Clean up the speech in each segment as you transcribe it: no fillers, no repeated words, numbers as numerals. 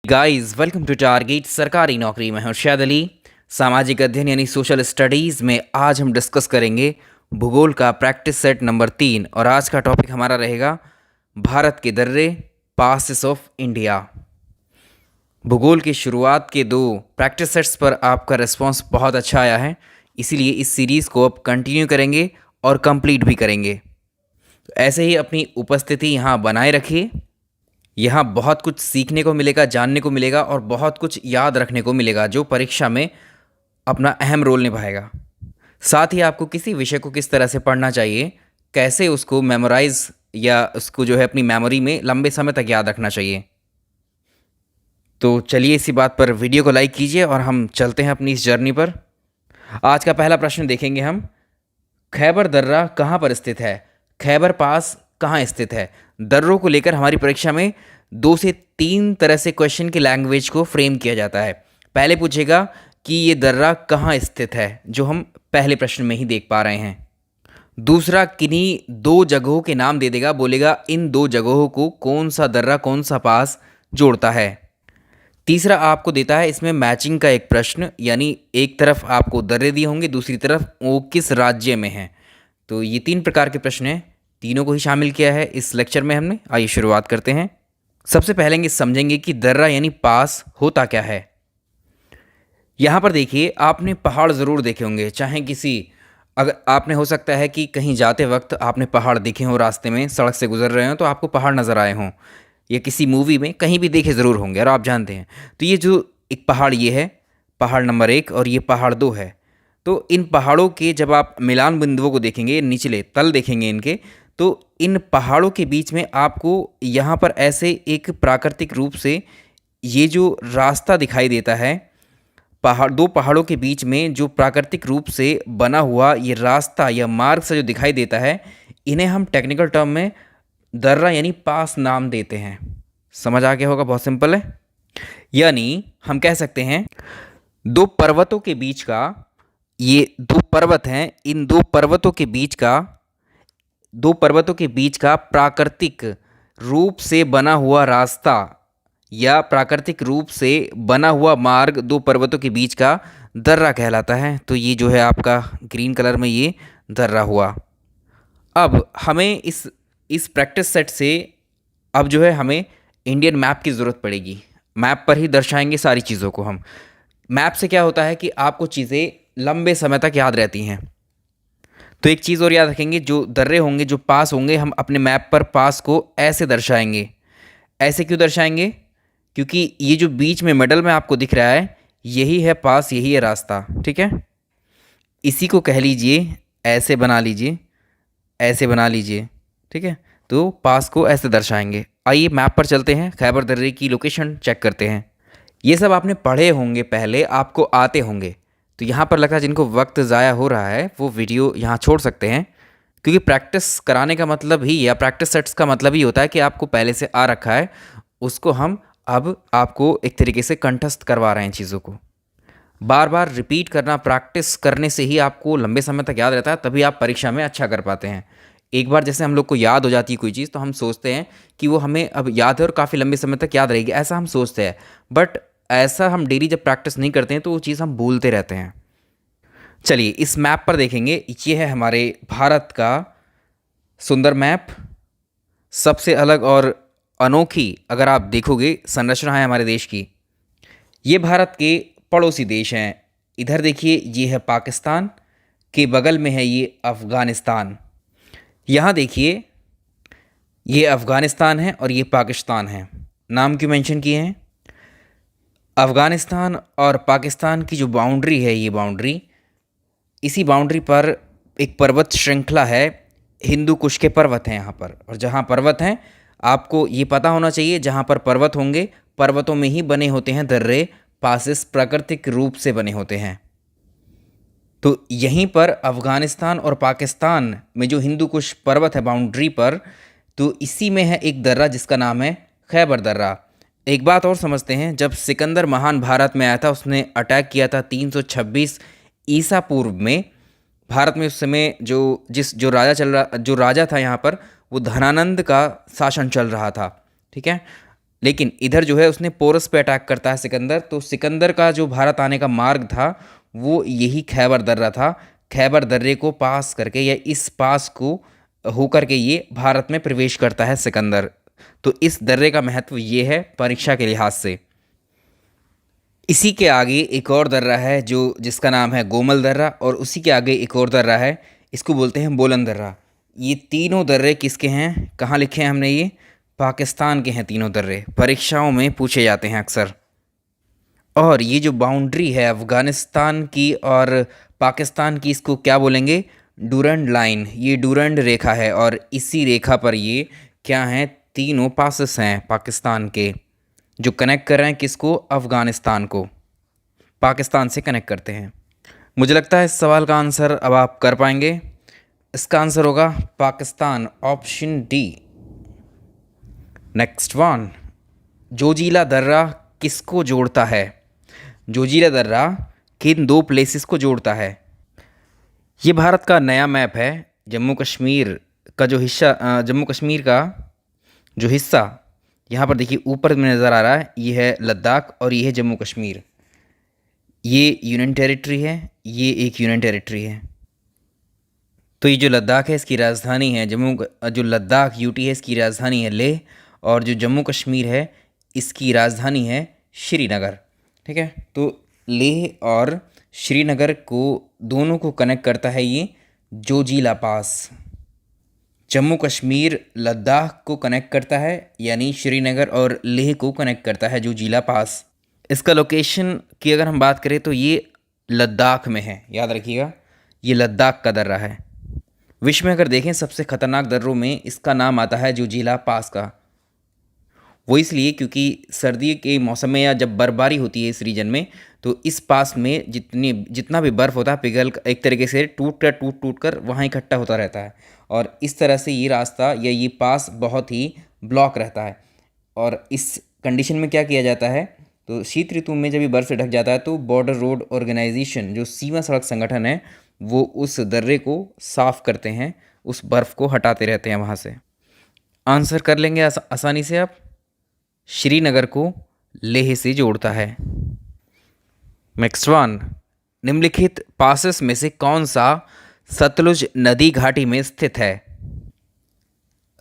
Guys welcome to target सरकारी नौकरी में हूं शायद अली। सामाजिक अध्ययन यानी सोशल स्टडीज़ में आज हम डिस्कस करेंगे भूगोल का प्रैक्टिस सेट नंबर 3 और आज का टॉपिक हमारा रहेगा भारत के दर्रे पासेस ऑफ इंडिया। भूगोल की शुरुआत के 2 प्रैक्टिस सेट्स पर आपका रिस्पांस बहुत अच्छा आया है, इसीलिए इस सीरीज़ को अब कंटिन्यू करेंगे और कंप्लीट भी करेंगे। तो ऐसे ही अपनी उपस्थिति यहाँ बनाए रखिए। यहाँ बहुत कुछ सीखने को मिलेगा, जानने को मिलेगा और बहुत कुछ याद रखने को मिलेगा जो परीक्षा में अपना अहम रोल निभाएगा। साथ ही आपको किसी विषय को किस तरह से पढ़ना चाहिए, कैसे उसको मेमोराइज या उसको जो है अपनी मेमोरी में लंबे समय तक याद रखना चाहिए। तो चलिए इसी बात पर वीडियो को लाइक कीजिए और हम चलते हैं अपनी इस जर्नी पर। आज का पहला प्रश्न देखेंगे हम, खैबर दर्रा कहाँ पर स्थित है? खैबर पास कहाँ स्थित है? दर्रों को लेकर हमारी परीक्षा में 2 से 3 तरह से क्वेश्चन की लैंग्वेज को फ्रेम किया जाता है। पहले पूछेगा कि ये दर्रा कहाँ स्थित है, जो हम पहले प्रश्न में ही देख पा रहे हैं। दूसरा किन्हीं 2 जगहों के नाम दे देगा, बोलेगा इन 2 जगहों को कौन सा दर्रा कौन सा पास जोड़ता है। तीसरा आपको देता है इसमें मैचिंग का एक प्रश्न, यानी एक तरफ आपको दर्रे दिए होंगे, दूसरी तरफ वो किस राज्य में है। तो ये 3 प्रकार के प्रश्न हैं, तीनों को ही शामिल किया है इस लेक्चर में हमने। आइए शुरुआत करते हैं। सबसे पहले समझेंगे कि दर्रा यानी पास होता क्या है। यहाँ पर देखिए, आपने पहाड़ ज़रूर देखे होंगे, चाहे किसी अगर आपने हो सकता है कि कहीं जाते वक्त आपने पहाड़ देखे हों, रास्ते में सड़क से गुजर रहे हों तो आपको पहाड़ नज़र आए हों, या किसी मूवी में कहीं भी देखे ज़रूर होंगे और आप जानते हैं। तो ये जो एक पहाड़ ये है पहाड़ नंबर 1 और ये पहाड़ 2 है। तो इन पहाड़ों के जब आप मिलान बिंदुओं को देखेंगे, निचले तल देखेंगे इनके, तो इन पहाड़ों के बीच में आपको यहाँ पर ऐसे एक प्राकृतिक रूप से ये जो रास्ता दिखाई देता है, 2 पहाड़ों के बीच में जो प्राकृतिक रूप से बना हुआ ये रास्ता या मार्ग से जो दिखाई देता है, इन्हें हम टेक्निकल टर्म में दर्रा यानी पास नाम देते हैं। समझ आ गया होगा, बहुत सिंपल है। यानी हम कह सकते हैं 2 पर्वतों के बीच का, ये 2 पर्वत हैं, इन 2 पर्वतों के बीच का प्राकृतिक रूप से बना हुआ रास्ता या प्राकृतिक रूप से बना हुआ मार्ग 2 पर्वतों के बीच का दर्रा कहलाता है। तो ये जो है आपका ग्रीन कलर में ये दर्रा हुआ। अब हमें इस प्रैक्टिस सेट से अब जो है हमें इंडियन मैप की ज़रूरत पड़ेगी। मैप पर ही दर्शाएंगे सारी चीज़ों को हम। मैप से क्या होता है कि आपको चीज़ें लंबे समय तक याद रहती हैं। तो एक चीज़ और याद रखेंगे, जो दर्रे होंगे, जो पास होंगे, हम अपने मैप पर पास को ऐसे दर्शाएंगे। ऐसे क्यों दर्शाएंगे? क्योंकि ये जो बीच में मिडल में आपको दिख रहा है, यही है पास, यही है रास्ता। ठीक है, इसी को कह लीजिए, ऐसे बना लीजिए, ऐसे बना लीजिए। ठीक है, तो पास को ऐसे दर्शाएंगे। आइए मैप पर चलते हैं, खैबर दर्रे की लोकेशन चेक करते हैं। ये सब आपने पढ़े होंगे, पहले आपको आते होंगे। तो यहाँ पर लगता है जिनको वक्त ज़ाया हो रहा है वो वीडियो यहाँ छोड़ सकते हैं, क्योंकि प्रैक्टिस कराने का मतलब ही, या प्रैक्टिस सेट्स का मतलब ही होता है कि आपको पहले से आ रखा है, उसको हम अब आपको एक तरीके से कंठस्थ करवा रहे हैं। चीज़ों को बार बार रिपीट करना, प्रैक्टिस करने से ही आपको लंबे समय तक याद रहता है, तभी आप परीक्षा में अच्छा कर पाते हैं। एक बार जैसे हम लोग को याद हो जाती है कोई चीज़, तो हम सोचते हैं कि वो हमें अब याद है और काफ़ी लंबे समय तक याद रहेगी, ऐसा हम सोचते हैं। बट ऐसा हम डेली जब प्रैक्टिस नहीं करते हैं तो वो चीज़ हम भूलते रहते हैं। चलिए इस मैप पर देखेंगे, ये है हमारे भारत का सुंदर मैप। सबसे अलग और अनोखी अगर आप देखोगे संरचना है हमारे देश की। ये भारत के पड़ोसी देश हैं। इधर देखिए, ये है पाकिस्तान, के बगल में है ये अफ़गानिस्तान। यहाँ देखिए, ये अफ़गानिस्तान है और ये पाकिस्तान है। नाम क्यों मेंशन किए हैं? अफ़गानिस्तान और पाकिस्तान की जो बाउंड्री है, ये बाउंड्री, इसी बाउंड्री पर एक पर्वत श्रृंखला है, हिंदू कुश के पर्वत हैं यहाँ पर। और जहाँ पर्वत हैं, आपको ये पता होना चाहिए, जहाँ पर पर्वत होंगे, पर्वतों में ही बने होते हैं दर्रे, पासेस प्राकृतिक रूप से बने होते हैं। तो यहीं पर अफ़गानिस्तान और पाकिस्तान में जो हिंदू कुश पर्वत है बाउंड्री पर, तो इसी में है एक दर्रा जिसका नाम है खैबर दर्रा। एक बात और समझते हैं, जब सिकंदर महान भारत में आया था, उसने अटैक किया था 326 ईसा पूर्व में। भारत में उस समय जो राजा था यहाँ पर, वो धनानंद का शासन चल रहा था। ठीक है, लेकिन इधर जो है उसने पोरस पे अटैक करता है सिकंदर। तो सिकंदर का जो भारत आने का मार्ग था वो यही खैबर दर्रा था। खैबर दर्रे को पास करके या इस पास को होकर के ये भारत में प्रवेश करता है सिकंदर। तो इस दर्रे का महत्व ये है परीक्षा के लिहाज से। इसी के आगे एक और दर्रा है जो जिसका नाम है गोमल दर्रा, और उसी के आगे एक और दर्रा है, इसको बोलते हैं बोलन दर्रा। ये तीनों दर्रे किसके हैं, कहाँ लिखे हैं हमने, ये पाकिस्तान के हैं तीनों दर्रे, परीक्षाओं में पूछे जाते हैं अक्सर। और ये जो बाउंड्री है अफ़गानिस्तान की और पाकिस्तान की, इसको क्या बोलेंगे, डूरंड लाइन। ये डूरंड रेखा है और इसी रेखा पर ये क्या हैं, तीनों पासेस हैं पाकिस्तान के, जो कनेक्ट कर रहे हैं किसको, अफ़गानिस्तान को, पाकिस्तान से कनेक्ट करते हैं। मुझे लगता है इस सवाल का आंसर अब आप कर पाएंगे। इसका आंसर होगा Pakistan, option D. Next one, Zoji La दर्रा किसको जोड़ता है। जोजिला दर्रा किन दो प्लेसेस को जोड़ता है। ये भारत का नया मैप है। जम्मू कश्मीर का जो हिस्सा, जम्मू कश्मीर का जो हिस्सा यहाँ पर देखिए ऊपर में नज़र आ रहा है, ये है लद्दाख और ये है जम्मू कश्मीर। ये यूनियन टेरिटरी है, ये एक यूनियन टेरिटरी है। तो ये जो लद्दाख है इसकी राजधानी है जो लद्दाख यूटी है इसकी राजधानी है लेह, और जो जम्मू कश्मीर है इसकी राजधानी है श्रीनगर। ठीक है, तो लेह और श्रीनगर को दोनों को कनेक्ट करता है ये जोजिला पास। जम्मू कश्मीर लद्दाख को कनेक्ट करता है, यानी श्रीनगर और लेह को कनेक्ट करता है जोजिला पास। इसका लोकेशन की अगर हम बात करें तो ये लद्दाख में है, याद रखिएगा ये लद्दाख का दर्रा है। विश्व में अगर देखें सबसे खतरनाक दर्रों में इसका नाम आता है जोजिला पास का। वो इसलिए क्योंकि सर्दी के मौसम में या जब बर्फबारी होती है इस रीजन में, तो इस पास में जितना भी बर्फ़ होता है पिघल एक तरीके से टूट कर वहाँ इकट्ठा होता रहता है, और इस तरह से ये रास्ता या ये पास बहुत ही ब्लॉक रहता है। और इस कंडीशन में क्या किया जाता है, तो शीत ऋतु में जब ये बर्फ़ से ढक जाता है तो बॉर्डर रोड ऑर्गेनाइजेशन जो सीमा सड़क संगठन है वो उस दर्रे को साफ़ करते हैं, उस बर्फ़ को हटाते रहते हैं वहाँ से। आंसर कर लेंगे आसानी से आप। श्रीनगर को लेह से जोड़ता है। नेक्स्ट वन, निम्नलिखित पासेस में से कौन सा सतलुज नदी घाटी में स्थित है।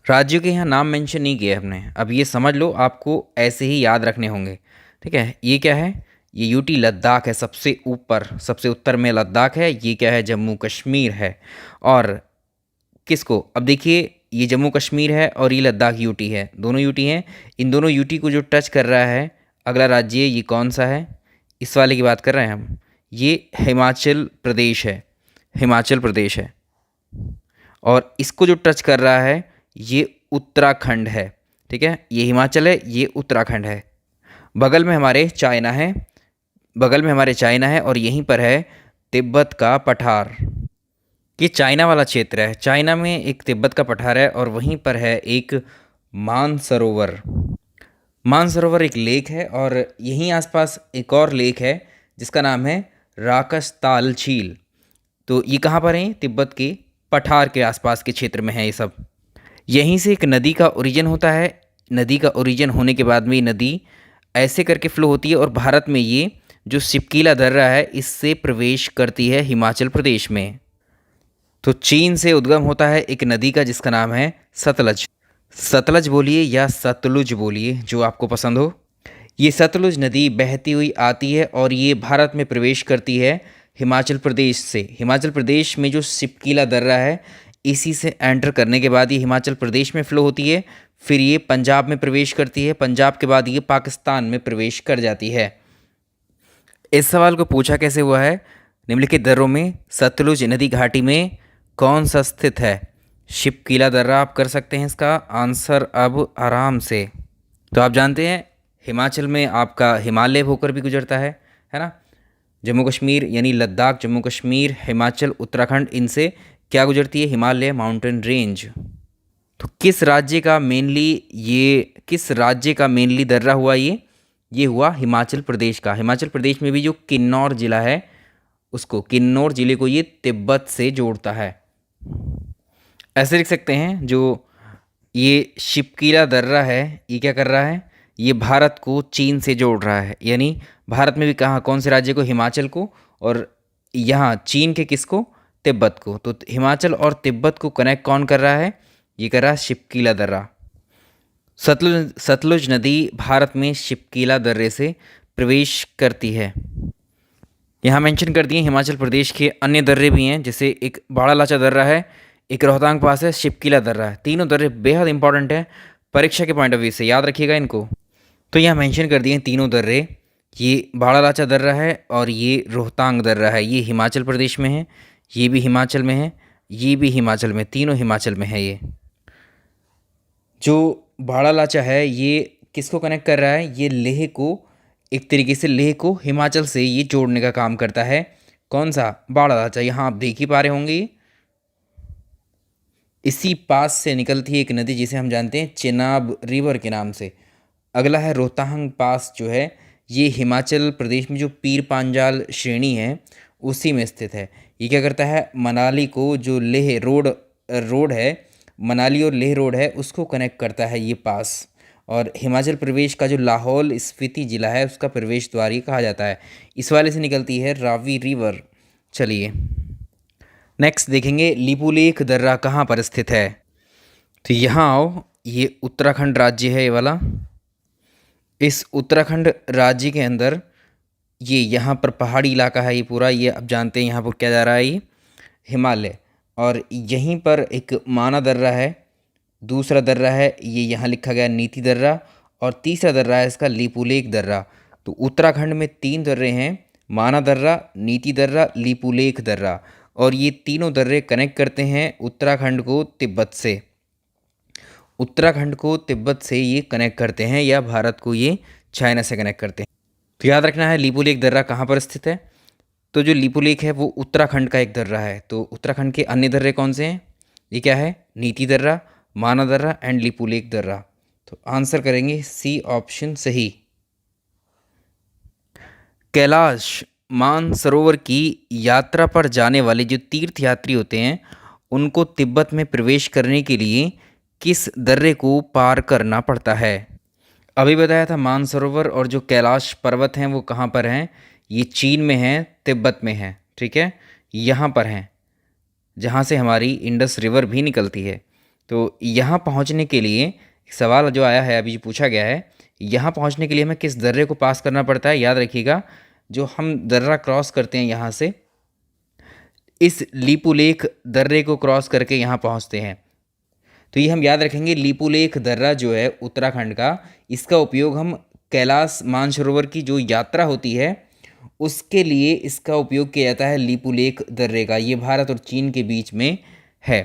राज्यों के यहाँ नाम मेंशन नहीं किए हमने, अब ये समझ लो, आपको ऐसे ही याद रखने होंगे। ठीक है, ये क्या है, ये यूटी लद्दाख है, सबसे ऊपर सबसे उत्तर में लद्दाख है। ये क्या है, जम्मू कश्मीर है। और किसको, अब देखिए ये जम्मू कश्मीर है और ये लद्दाख यूटी है, दोनों यूटी हैं। इन दोनों यूटी को जो टच कर रहा है अगला राज्य, ये कौन सा है, इस वाले की बात कर रहे हैं हम, ये हिमाचल प्रदेश है, हिमाचल प्रदेश है। और इसको जो टच कर रहा है ये उत्तराखंड है। ठीक है, ये हिमाचल है, ये उत्तराखंड है। बगल में हमारे चाइना है, बगल में हमारे चाइना है, और यहीं पर है तिब्बत का पठार। ये चाइना वाला क्षेत्र है, चाइना में एक तिब्बत का पठार है, और वहीं पर है एक मानसरोवर। मानसरोवर एक लेक है, और यहीं आसपास एक और लेक है जिसका नाम है राकसताल झील। तो ये कहाँ पर है, तिब्बत के पठार के आसपास के क्षेत्र में है ये सब। यहीं से एक नदी का ओरिजिन होता है। नदी का ओरिजिन होने के बाद में ये नदी ऐसे करके फ्लो होती है, और भारत में ये जो शिपकीला दर्रा है इससे प्रवेश करती है हिमाचल प्रदेश में। तो चीन से उद्गम होता है एक नदी का जिसका नाम है सतलज। सतलज बोलिए या सतलुज बोलिए, जो आपको पसंद हो। ये सतलुज नदी बहती हुई आती है और ये भारत में प्रवेश करती है हिमाचल प्रदेश से। हिमाचल प्रदेश में जो शिपकीला दर्रा है इसी से एंटर करने के बाद ये हिमाचल प्रदेश में फ़्लो होती है, फिर ये पंजाब में प्रवेश करती है, पंजाब के बाद ये पाकिस्तान में प्रवेश कर जाती है। इस सवाल को पूछा कैसे हुआ है, निम्नलिखित दर्रों में सतलुज नदी घाटी में कौन सा स्थित है। शिपकीला दर्रा आप कर सकते हैं इसका आंसर अब आराम से। तो आप जानते हैं हिमाचल में आपका हिमालय होकर भी गुजरता है ना। जम्मू कश्मीर यानी लद्दाख, जम्मू कश्मीर, हिमाचल, उत्तराखंड, इनसे क्या गुजरती है, हिमालय माउंटेन रेंज। तो किस राज्य का मेनली दर्रा हुआ, ये हुआ हिमाचल प्रदेश का। हिमाचल प्रदेश में भी जो किन्नौर ज़िला है उसको, किन्नौर ज़िले को ये तिब्बत से जोड़ता है। ऐसे लिख सकते हैं, जो ये शिपकीला दर्रा है ये क्या कर रहा है, ये भारत को चीन से जोड़ रहा है, यानी भारत में भी कहाँ कौन से राज्य को, हिमाचल को, और यहाँ चीन के किसको, तिब्बत को। तो हिमाचल और तिब्बत को कनेक्ट कौन कर रहा है, ये कर रहा है शिपकीला दर्रा। सतलुज नदी भारत में शिपकीला दर्रे से प्रवेश करती है। यहाँ मेंशन कर दिए हिमाचल प्रदेश के अन्य दर्रे भी हैं, जैसे एक बाड़ा लाचा दर्रा है, एक रोहतांग पास है, शिपकीला दर्रा है। तीनों दर्रे बेहद इंपॉर्टेंट है परीक्षा के पॉइंट ऑफ व्यू से, याद रखिएगा इनको। तो यहाँ मेंशन कर दिए तीनों दर्रे, ये बाड़ा लाचा दर्रा है और ये रोहतांग दर्रा है। ये हिमाचल प्रदेश में है, ये भी हिमाचल में है, ये भी हिमाचल में, तीनों हिमाचल में है। ये जो बाड़ा लाचा है ये किसको कनेक्ट कर रहा है, ये लेह को, एक तरीके से लेह को हिमाचल से ये जोड़ने का काम करता है। कौन सा, बाड़ा लाचा। यहाँ आप देख ही पा रहे होंगे, इसी पास से निकलती है एक नदी जिसे हम जानते हैं चेनाब रिवर के नाम से। अगला है रोहतांग पास, जो है ये हिमाचल प्रदेश में जो पीर पांजाल श्रेणी है उसी में स्थित है। ये क्या करता है, मनाली को, जो लेह रोड है, मनाली और लेह रोड है, उसको कनेक्ट करता है ये पास। और हिमाचल प्रदेश का जो लाहौल स्पीति जिला है उसका प्रवेश द्वार ये कहा जाता है। इस वाले से निकलती है रावी रिवर। चलिए नेक्स्ट देखेंगे, लिपुलेख दर्रा कहाँ पर स्थित है। तो यहाँ आओ, ये उत्तराखंड राज्य है ये वाला। इस उत्तराखंड राज्य के अंदर ये यहाँ पर पहाड़ी इलाका है ये पूरा, ये अब जानते हैं यहाँ पर क्या जा रहा है, ये हिमालय। और यहीं पर एक माना दर्रा है, दूसरा दर्रा है ये यहाँ लिखा गया नीति दर्रा, और तीसरा दर्रा है इसका लिपुलेख दर्रा। तो उत्तराखंड में 3 दर्रे हैं, माना दर्रा, नीति दर्रा, लिपुलेख दर्रा। और ये तीनों दर्रे कनेक्ट करते हैं उत्तराखंड को तिब्बत से। उत्तराखंड को तिब्बत से ये कनेक्ट करते हैं, या भारत को ये चाइना से कनेक्ट करते हैं। तो याद रखना है लिपुलेख दर्रा कहाँ पर स्थित है। तो जो लिपुलेख है वो उत्तराखंड का एक दर्रा है। तो उत्तराखंड के अन्य दर्रे कौन से हैं, ये क्या है, नीति दर्रा, माना दर्रा एंड लिपुलेख दर्रा। तो आंसर करेंगे सी ऑप्शन सही। कैलाश मानसरोवर की यात्रा पर जाने वाले जो तीर्थ यात्री होते हैं उनको तिब्बत में प्रवेश करने के लिए किस दर्रे को पार करना पड़ता है। अभी बताया था मानसरोवर और जो कैलाश पर्वत हैं वो कहाँ पर हैं, ये चीन में हैं, तिब्बत में हैं, ठीक है, यहाँ पर हैं जहाँ से हमारी इंडस रिवर भी निकलती है। तो यहाँ पहुँचने के लिए सवाल जो आया है, अभी जो पूछा गया है, यहाँ पहुँचने के लिए हमें किस दर्रे को पास करना पड़ता है। याद रखिएगा, जो हम दर्रा क्रॉस करते हैं यहाँ से, इस लिपुलेख दर्रे को क्रॉस करके यहाँ पहुँचते हैं। तो ये हम याद रखेंगे, लिपुलेख दर्रा जो है उत्तराखंड का, इसका उपयोग हम कैलाश मानसरोवर की जो यात्रा होती है उसके लिए इसका उपयोग किया जाता है, लिपुलेख दर्रे का। ये भारत और चीन के बीच में है।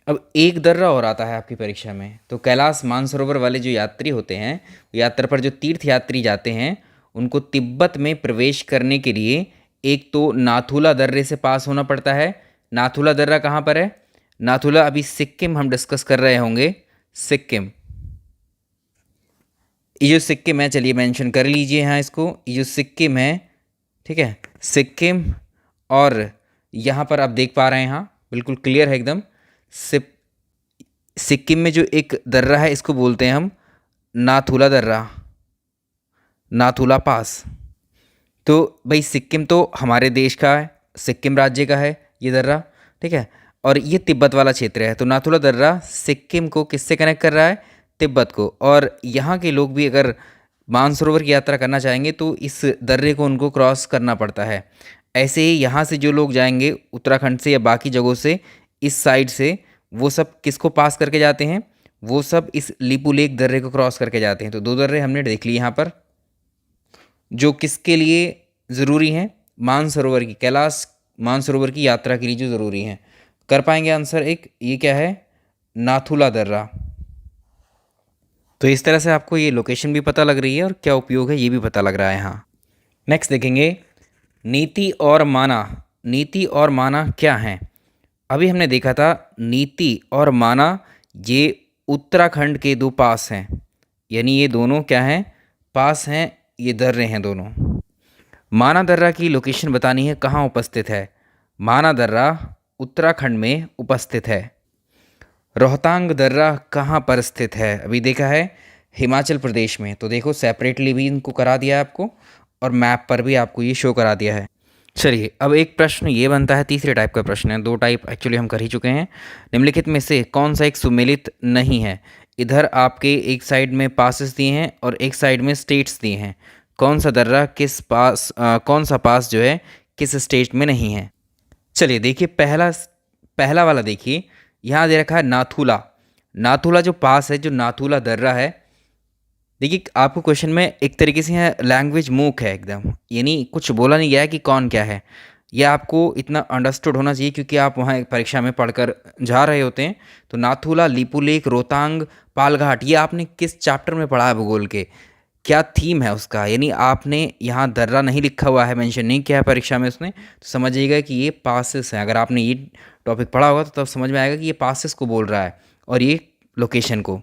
अब एक दर्रा और आता है आपकी परीक्षा में। तो कैलाश मानसरोवर वाले जो यात्री होते हैं, यात्रा पर जो तीर्थ यात्री जाते हैं, उनको तिब्बत में प्रवेश करने के लिए एक तो नाथुला दर्रे से पास होना पड़ता है। नाथुला दर्रा कहाँ पर है, नाथुला अभी सिक्किम हम डिस्कस कर रहे होंगे, सिक्किम। ये जो सिक्किम है, चलिए मेंशन कर लीजिए यहाँ इसको, ये जो सिक्किम है, ठीक है, सिक्किम। और यहाँ पर आप देख पा रहे हैं, यहाँ बिल्कुल क्लियर है एकदम। सिक्किम में जो एक दर्रा है इसको बोलते हैं हम नाथुला दर्रा, नाथुला पास। तो भाई सिक्किम तो हमारे देश का है, सिक्किम राज्य का है ये दर्रा, ठीक है, और ये तिब्बत वाला क्षेत्र है। तो नाथुला दर्रा सिक्किम को किससे कनेक्ट कर रहा है, तिब्बत को। और यहाँ के लोग भी अगर मानसरोवर की यात्रा करना चाहेंगे तो इस दर्रे को उनको क्रॉस करना पड़ता है। ऐसे ही यहाँ से जो लोग जाएंगे उत्तराखंड से या बाकी जगहों से इस साइड से, वो सब किसको पास करके जाते हैं, वो सब इस लिपुलेख दर्रे को क्रॉस करके जाते हैं। तो 2 दर्रे हमने देख लिए यहाँ पर, जो किसके लिए ज़रूरी हैं, मानसरोवर की, कैलाश मानसरोवर की यात्रा के लिए जो ज़रूरी हैं। कर पाएंगे आंसर एक, ये क्या है, नाथुला दर्रा। तो इस तरह से आपको ये लोकेशन भी पता लग रही है और क्या उपयोग है ये भी पता लग रहा है यहाँ। नेक्स्ट देखेंगे, नीति और माना। नीति और माना क्या हैं। अभी हमने देखा था नीति और माना ये उत्तराखंड के 2 पास हैं, यानी ये दोनों क्या हैं, पास हैं, ये दर्रे हैं दोनों। माना दर्रा की लोकेशन बतानी है, कहाँ उपस्थित है। माना दर्रा उत्तराखंड में उपस्थित है। रोहतांग दर्रा कहाँ पर स्थित है, अभी देखा है हिमाचल प्रदेश में। तो देखो सेपरेटली भी इनको करा दिया है आपको और मैप पर भी आपको ये शो करा दिया है। चलिए अब एक प्रश्न ये बनता है, तीसरे टाइप का प्रश्न है, दो टाइप एक्चुअली हम कर ही चुके हैं। निम्नलिखित में से कौन सा एक सुमेलित नहीं है? इधर आपके एक साइड में पासेस दिए हैं और एक साइड में स्टेट्स दिए हैं। कौन सा दर्रा किस पास कौन सा पास जो है किस स्टेट में नहीं है? चलिए देखिए, पहला पहला वाला देखिए, यहाँ दे रखा है नाथुला। नाथुला जो पास है, जो नाथुला दर्रा है, देखिए आपको क्वेश्चन में एक तरीके से यहाँ लैंग्वेज मूक है एकदम, यानी कुछ बोला नहीं गया है कि कौन क्या है। यह आपको इतना अंडरस्टूड होना चाहिए क्योंकि आप वहाँ एक परीक्षा में पढ़कर जा रहे होते हैं। तो नाथुला, लिपुलेख, रोहतांग, पालघाट, ये आपने किस चैप्टर में पढ़ा है भूगोल के, क्या थीम है उसका? यानी आपने यहाँ दर्रा नहीं लिखा हुआ है, मेंशन नहीं किया है परीक्षा में उसने, तो समझिएगा कि ये पासेस हैं। अगर आपने ये टॉपिक पढ़ा होगा तो तब समझ में आएगा कि ये पासेस को बोल रहा है और ये लोकेशन को।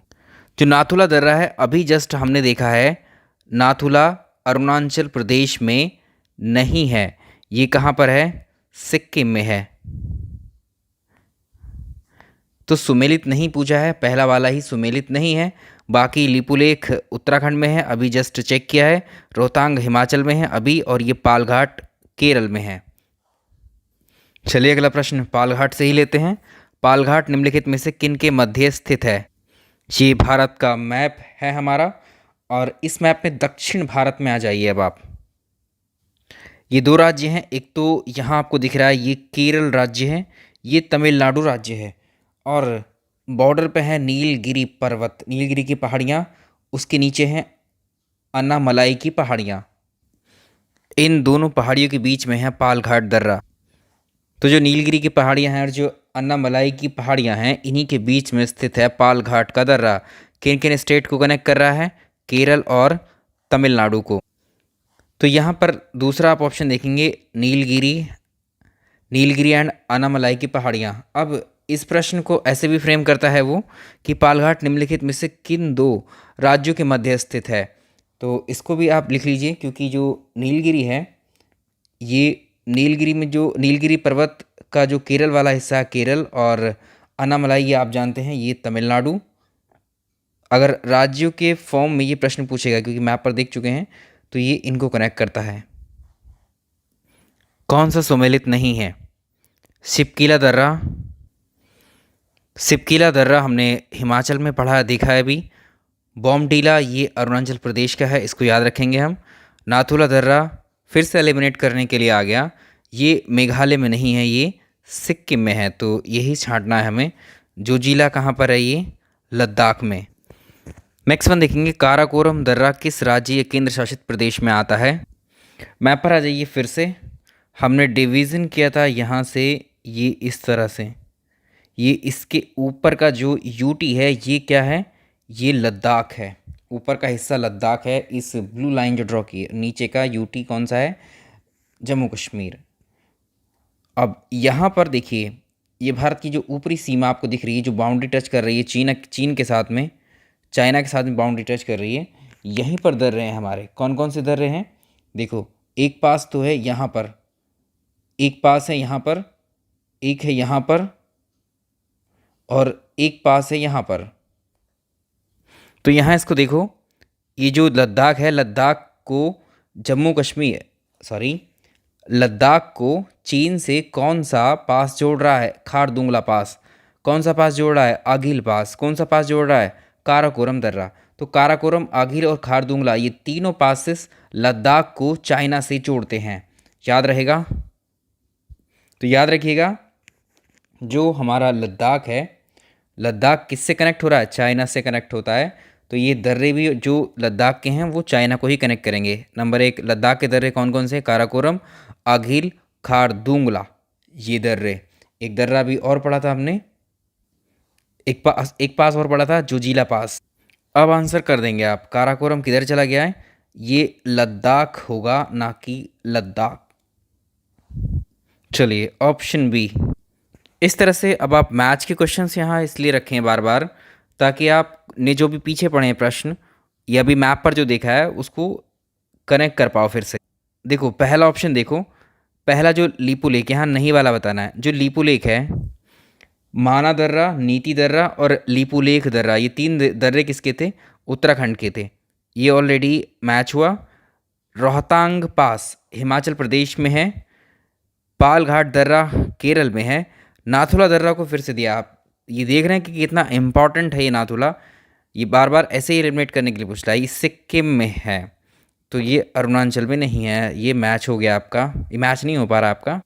जो नाथुला दर्रा है अभी जस्ट हमने देखा है, नाथुला अरुणाचल प्रदेश में नहीं है। ये कहाँ पर है? सिक्किम में है। तो सुमेलित नहीं पूछा है, पहला वाला ही सुमेलित नहीं है। बाकी लिपुलेख उत्तराखंड में है, अभी जस्ट चेक किया है। रोहतांग हिमाचल में है अभी, और ये पालघाट केरल में है। चलिए अगला प्रश्न पालघाट से ही लेते हैं। पालघाट निम्नलिखित में से किन के मध्य स्थित है? ये भारत का मैप है हमारा, और इस मैप में दक्षिण भारत में आ जाइए अब आप। ये दो राज्य हैं, एक तो यहाँ आपको दिख रहा है ये केरल राज्य है, ये तमिलनाडु राज्य है, और बॉर्डर पे है नीलगिरी पर्वत, नीलगिरी की पहाड़ियाँ, उसके नीचे हैं अन्नामलाई की पहाड़ियाँ। इन दोनों पहाड़ियों के बीच में है पालघाट दर्रा। तो जो नीलगिरी की पहाड़ियाँ हैं और जो अन्नामलाई की पहाड़ियाँ हैं, इन्हीं के बीच में स्थित है पालघाट का दर्रा। किन किन स्टेट को कनेक्ट कर रहा है? केरल और तमिलनाडु को। तो यहाँ पर दूसरा आप ऑप्शन देखेंगे नीलगिरी, नीलगिरी एंड अन्नामलाई की पहाड़ियाँ। अब इस प्रश्न को ऐसे भी फ्रेम करता है वो कि पालघाट निम्नलिखित में से किन दो राज्यों के मध्य स्थित है। तो इसको भी आप लिख लीजिए, क्योंकि जो नीलगिरी है, ये नीलगिरी में जो नीलगिरी पर्वत का जो केरल वाला हिस्सा है केरल, और अन्नामलाई ये आप जानते हैं ये तमिलनाडु। अगर राज्यों के फॉर्म में ये प्रश्न पूछेगा, क्योंकि मैप पर देख चुके हैं, तो ये इनको कनेक्ट करता है। कौन सा सुमेलित नहीं है? सिपकीला दर्रा। सिपकीला दर्रा हमने हिमाचल में पढ़ा देखा है अभी। बॉमडीला ये अरुणाचल प्रदेश का है, इसको याद रखेंगे हम। नाथुला दर्रा फिर से एलिमिनेट करने के लिए आ गया, ये मेघालय में नहीं है, ये सिक्किम में है, तो यही छांटना है हमें। जोजिला कहाँ पर है? ये लद्दाख में। नेक्स्ट वन देखेंगे, काराकोरम दर्रा किस राज्य या केंद्र शासित प्रदेश में आता है? मैप पर आ जाइए फिर से। हमने डिवीज़न किया था यहाँ से, ये इस तरह से, ये इसके ऊपर का जो यूटी है ये क्या है? ये लद्दाख है, ऊपर का हिस्सा लद्दाख है। इस ब्लू लाइन जो ड्रॉ की है, नीचे का यूटी कौन सा है? जम्मू कश्मीर। अब यहाँ पर देखिए, ये भारत की जो ऊपरी सीमा आपको दिख रही है, जो बाउंड्री टच कर रही है चीन के साथ में, चाइना के साथ में बाउंड्री टच कर रही है, यहीं पर दर्रे हैं हमारे। कौन कौन से दर्रे हैं? देखो, एक पास तो है यहाँ पर, एक पास है यहाँ पर, एक है यहाँ पर, और एक पास है यहाँ पर। तो यहाँ इसको देखो, ये जो लद्दाख है, लद्दाख को जम्मू कश्मीर, सॉरी, लद्दाख को चीन से कौन सा पास जोड़ रहा है? खारदुंगला पास। कौन सा पास जोड़ रहा है? आगिल पास। कौन सा पास जोड़ रहा है? काराकोरम दर्रा। तो काराकोरम, आगिल और खारदुंगला, ये तीनों पासेस लद्दाख को चाइना से जोड़ते हैं। याद रहेगा? तो याद रखिएगा, जो हमारा लद्दाख है, लद्दाख किससे कनेक्ट हो रहा है? चाइना से कनेक्ट होता है। तो ये दर्रे भी जो लद्दाख के हैं वो चाइना को ही कनेक्ट करेंगे। नंबर एक, लद्दाख के दर्रे कौन कौन से? काराकोरम, आगिल, खारदुंगला, ये दर्रे। एक दर्रा भी और पढ़ा था हमने, एक पास और पढ़ा था, जोजिला पास। अब आंसर कर देंगे आप, काराकोरम किधर चला गया है? ये लद्दाख होगा, ना कि लद्दाख। चलिए ऑप्शन बी। इस तरह से अब आप मैच के क्वेश्चंस यहाँ इसलिए रखें बार बार, ताकि आपने जो भी पीछे पढ़े हैं प्रश्न या भी मैप पर जो देखा है उसको कनेक्ट कर पाओ फिर से। देखो पहला ऑप्शन देखो, पहला जो लीपू लेक, यहाँ नहीं वाला बताना है। जो लीपू लेक है, माना दर्रा, नीति दर्रा और लीपू लेक दर्रा, ये तीन दर्रे किसके थे? उत्तराखंड के थे। ये ऑलरेडी मैच हुआ। रोहतांग पास हिमाचल प्रदेश में है। पालघाट दर्रा केरल में है। नाथुला दर्रा को फिर से दिया। आप ये देख रहे हैं कि कितना इम्पॉर्टेंट है ये नाथुला। ये बार बार ऐसे ही एलिमिनेट करने के लिए पूछ रहा है। ये सिक्किम में है, तो ये अरुणाचल में नहीं है। ये मैच हो गया आपका, ये मैच नहीं हो पा रहा आपका।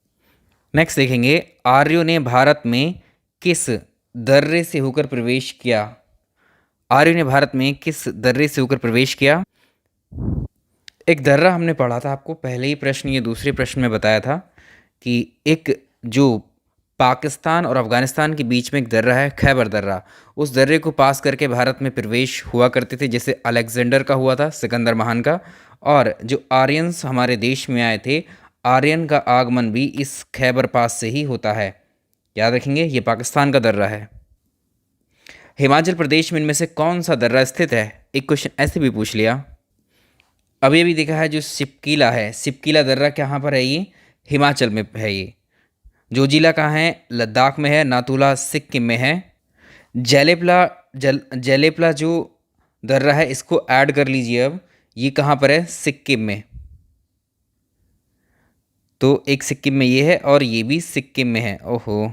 नेक्स्ट देखेंगे, आर्यों ने भारत में किस दर्रे से होकर प्रवेश किया? आर्यों ने भारत में किस दर्रे से होकर प्रवेश किया? एक दर्रा हमने पढ़ा था आपको पहले ही प्रश्न, ये दूसरे प्रश्न में बताया था कि एक जो पाकिस्तान और अफ़गानिस्तान के बीच में एक दर्रा है, खैबर दर्रा, उस दर्रे को पास करके भारत में प्रवेश हुआ करते थे, जैसे अलेक्जेंडर का हुआ था, सिकंदर महान का। और जो आर्यंस हमारे देश में आए थे, आर्यन का आगमन भी इस खैबर पास से ही होता है। याद रखेंगे, ये पाकिस्तान का दर्रा है। हिमाचल प्रदेश में इनमें से कौन सा दर्रा स्थित है? एक क्वेश्चन ऐसे भी पूछ लिया। अभी अभी देखा है जो सिपकीला है, सिपकीला दर्रा कहाँ पर है? ये हिमाचल में है। ये जोजिला कहाँ है? लद्दाख में है। नाथुला सिक्किम में है। जेलेपला जो दर्रा है, इसको ऐड कर लीजिए अब। ये कहाँ पर है? सिक्किम में। तो एक सिक्किम में ये है और ये भी सिक्किम में है। ओहो,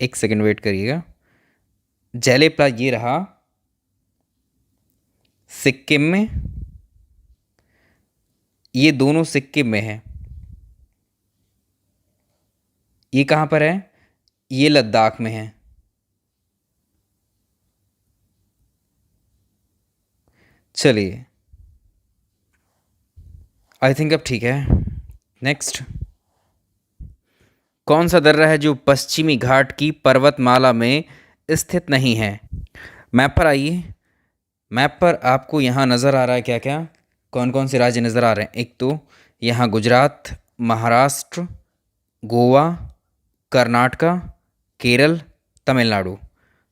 एक सेकंड वेट करिएगा। जेलेपला ये रहा सिक्किम में, ये दोनों सिक्किम में है। ये कहाँ पर है? ये लद्दाख में है। चलिए, आई थिंक अब ठीक है। नेक्स्ट, कौन सा दर्रा है जो पश्चिमी घाट की पर्वतमाला में स्थित नहीं है? मैप पर आइए। मैप पर आपको यहाँ नज़र आ रहा है क्या क्या, कौन कौन से राज्य नज़र आ रहे हैं? एक तो यहाँ गुजरात, महाराष्ट्र, गोवा, कर्नाटका, केरल, तमिलनाडु।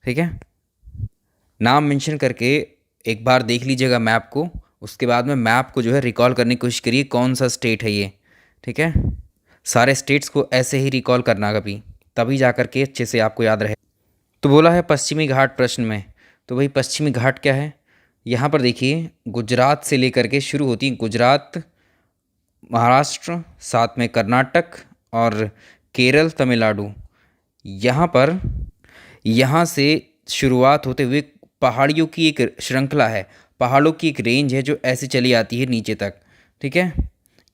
ठीक है, नाम मेंशन करके एक बार देख लीजिएगा मैप को। उसके बाद में मैप को जो है रिकॉल करने की कोशिश करिए, कौन सा स्टेट है ये। ठीक है, सारे स्टेट्स को ऐसे ही रिकॉल करना कभी, तभी जा कर के अच्छे से आपको याद रहे। तो बोला है पश्चिमी घाट प्रश्न में, तो भाई पश्चिमी घाट क्या है? यहाँ पर देखिए, गुजरात से लेकर के शुरू होती है, गुजरात, महाराष्ट्र, साथ में कर्नाटक और केरल, तमिलनाडु। यहाँ पर, यहाँ से शुरुआत होते हुए पहाड़ियों की एक श्रृंखला है, पहाड़ों की एक रेंज है जो ऐसे चली आती है नीचे तक। ठीक है,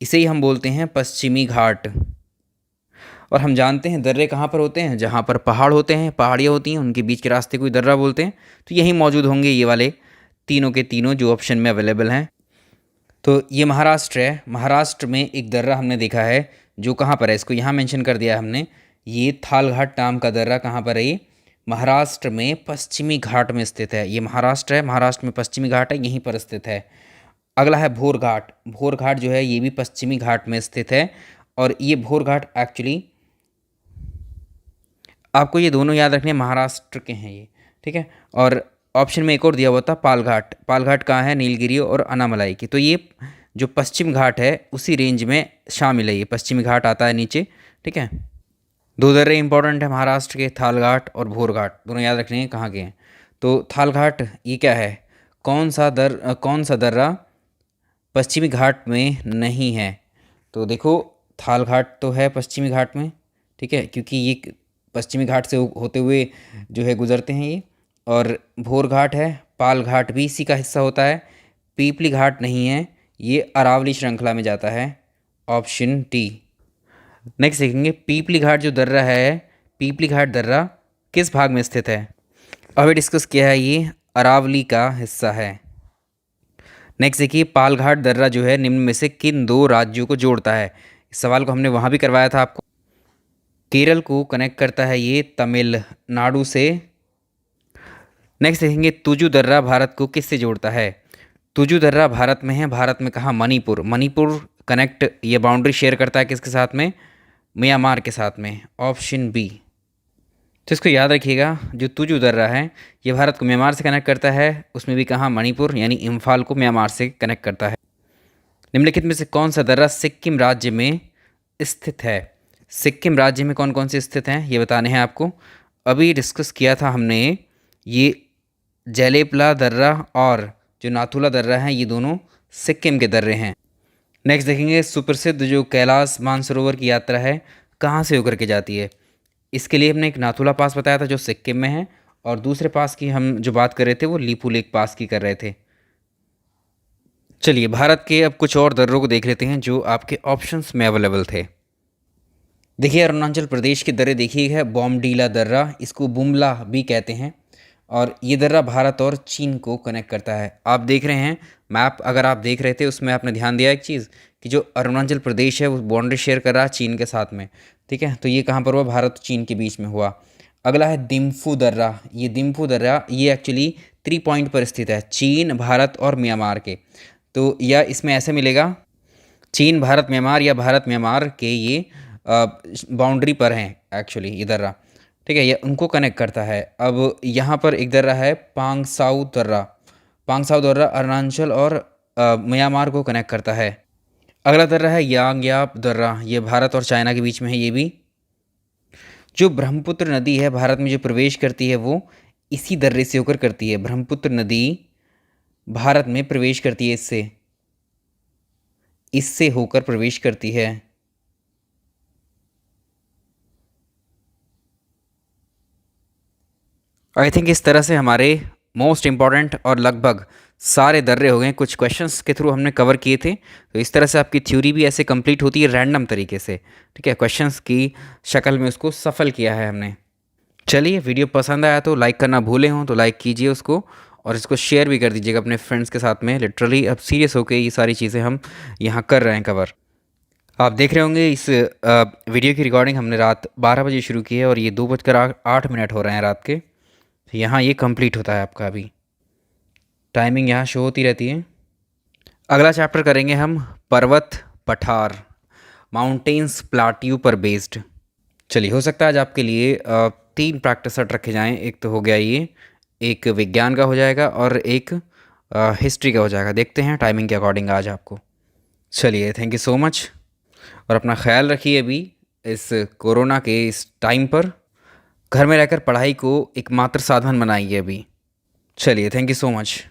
इसे ही हम बोलते हैं पश्चिमी घाट। और हम जानते हैं दर्रे कहाँ पर होते हैं? जहाँ पर पहाड़ होते हैं, पहाड़ियाँ होती हैं, उनके बीच के रास्ते को ही दर्रा बोलते हैं। तो यहीं मौजूद होंगे ये वाले तीनों के तीनों जो ऑप्शन में अवेलेबल हैं। तो ये महाराष्ट्र है। महाराष्ट्र में एक दर्रा हमने देखा है जो कहाँ पर है, इसको यहाँ मेंशन कर दिया है हमने। ये थालघाट नाम का दर्रा कहाँ पर है? ये महाराष्ट्र में पश्चिमी घाट में स्थित है। ये महाराष्ट्र है, महाराष्ट्र में पश्चिमी घाट है, यहीं पर स्थित है। अगला है भोर घाट। भोर घाट जो है ये भी पश्चिमी घाट में स्थित है। और ये भोर घाट एक्चुअली आपको ये दोनों याद रखने, महाराष्ट्र के हैं ये। ठीक है, और ऑप्शन में एक और दिया हुआ था पालघाट। पालघाट कहाँ है? नीलगिरी और अनामलाई की। तो ये जो पश्चिम घाट है उसी रेंज में शामिल है, ये पश्चिमी घाट आता है नीचे। ठीक है, दो दर्रे इंपॉर्टेंट है महाराष्ट्र के, थालघाट और भोर घाट, दोनों याद रखने हैं कहाँ के हैं। तो थालघाट ये क्या है? कौन सा दर्रा पश्चिमी घाट में नहीं है? तो देखो, थालघाट तो है पश्चिमी घाट में। ठीक है, क्योंकि ये पश्चिमी घाट से होते हुए जो है गुजरते हैं ये। और भोर घाट है, पाल घाट भी इसी का हिस्सा होता है। पीपली घाट नहीं है, ये अरावली श्रृंखला में जाता है। Option D. नेक्स्ट देखेंगे, पीपली घाट जो दर्रा है, पीपली घाट दर्रा किस भाग में स्थित है? अभी डिस्कस किया है, ये अरावली का हिस्सा है। नेक्स्ट देखिए, पालघाट दर्रा जो है निम्न में से किन दो राज्यों को जोड़ता है? इस सवाल को हमने वहाँ भी करवाया था आपको। केरल को कनेक्ट करता है ये तमिलनाडु से। नेक्स्ट देखेंगे, तुजु दर्रा भारत को किससे जोड़ता है? तुजु दर्रा भारत में है, भारत में कहाँ? मणिपुर। मणिपुर कनेक्ट, ये बाउंड्री शेयर करता है किसके साथ में? म्यांमार के साथ में। Option B. तो इसको याद रखिएगा, जो तुजु दर्रा है ये भारत को म्यांमार से कनेक्ट करता है, उसमें भी कहाँ? मणिपुर, यानी इम्फाल को म्यांमार से कनेक्ट करता है। निम्नलिखित में से कौन सा दर्रा सिक्किम राज्य में स्थित है? सिक्किम राज्य में कौन कौन से स्थित हैं ये बताने हैं आपको। अभी डिस्कस किया था हमने, ये जेलेपला दर्रा और जो नाथुला दर्रा हैं ये दोनों सिक्किम के दर्रे हैं। नेक्स्ट देखेंगे सुप्रसिद्ध जो कैलाश मानसरोवर की यात्रा है कहाँ से होकर के जाती है। इसके लिए हमने एक नाथुला पास बताया था जो सिक्किम में है, और दूसरे पास की हम जो बात कर रहे थे वो लीपू लेक पास की कर रहे थे। चलिए भारत के अब कुछ और दर्रों को देख लेते हैं जो आपके ऑप्शंस में अवेलेबल थे। देखिए अरुणाचल प्रदेश के दर्रे देखिए है बॉमडीला दर्रा, इसको बुमला भी कहते हैं, और ये दर्रा भारत और चीन को कनेक्ट करता है। आप देख रहे हैं मैप, अगर आप देख रहे थे उसमें आपने ध्यान दिया एक चीज़ कि जो अरुणाचल प्रदेश है वो बाउंड्री शेयर कर रहा है चीन के साथ में, ठीक है। तो ये कहाँ पर हुआ, भारत चीन के बीच में हुआ। अगला है दिम्फू दर्रा। ये दिम्फू दर्रा ये एक्चुअली 3 पॉइंट पर स्थित है, चीन, भारत और म्यांमार के। तो या इसमें ऐसे मिलेगा चीन, भारत, म्यांमार, या भारत म्यांमार के ये बाउंड्री पर हैं एक्चुअली ये दर्रा, ठीक है। ये उनको कनेक्ट करता है। अब यहाँ पर एक दर्रा है पांगसाउ दर्रा। पांगसाउ दर्रा अरुणाचल और म्यांमार को कनेक्ट करता है। अगला दर्रा है यांग्याप दर्रा, ये भारत और चाइना के बीच में है। ये भी जो ब्रह्मपुत्र नदी है भारत में जो प्रवेश करती है वो इसी दर्रे से होकर करती है। ब्रह्मपुत्र नदी भारत में प्रवेश करती है, इससे इससे होकर प्रवेश करती है। आई थिंक इस तरह से हमारे मोस्ट इम्पॉर्टेंट और लगभग सारे दर्रे हो गए, कुछ क्वेश्चंस के थ्रू हमने कवर किए थे। तो इस तरह से आपकी थ्योरी भी ऐसे कंप्लीट होती है रैंडम तरीके से, ठीक है। क्वेश्चंस की शक्ल में उसको सफल किया है हमने। चलिए वीडियो पसंद आया तो लाइक करना भूले हों तो लाइक कीजिए उसको, और इसको शेयर भी कर दीजिएगा अपने फ्रेंड्स के साथ में। लिटरली अब सीरियस होकर ये सारी चीज़ें हम यहाँ कर रहे हैं कवर। आप देख रहे होंगे इस वीडियो की रिकॉर्डिंग हमने रात 12 बजे शुरू की है और ये 2:08 हो रहे हैं रात के। तो यहाँ ये कंप्लीट होता है आपका, अभी टाइमिंग यहाँ शो होती रहती है। अगला चैप्टर करेंगे हम पर्वत पठार, माउंटेन्स प्लाट्यू पर बेस्ड। चलिए हो सकता है आज आपके लिए 3 प्रैक्टिस सेट रखे जाएं। एक तो हो गया ये, एक विज्ञान का हो जाएगा और एक हिस्ट्री का हो जाएगा। देखते हैं टाइमिंग के अकॉर्डिंग आज आपको। चलिए थैंक यू सो मच, और अपना ख्याल रखिए अभी इस कोरोना के इस टाइम पर। घर में रहकर पढ़ाई को एकमात्र साधन बनाइए अभी। चलिए थैंक यू सो मच।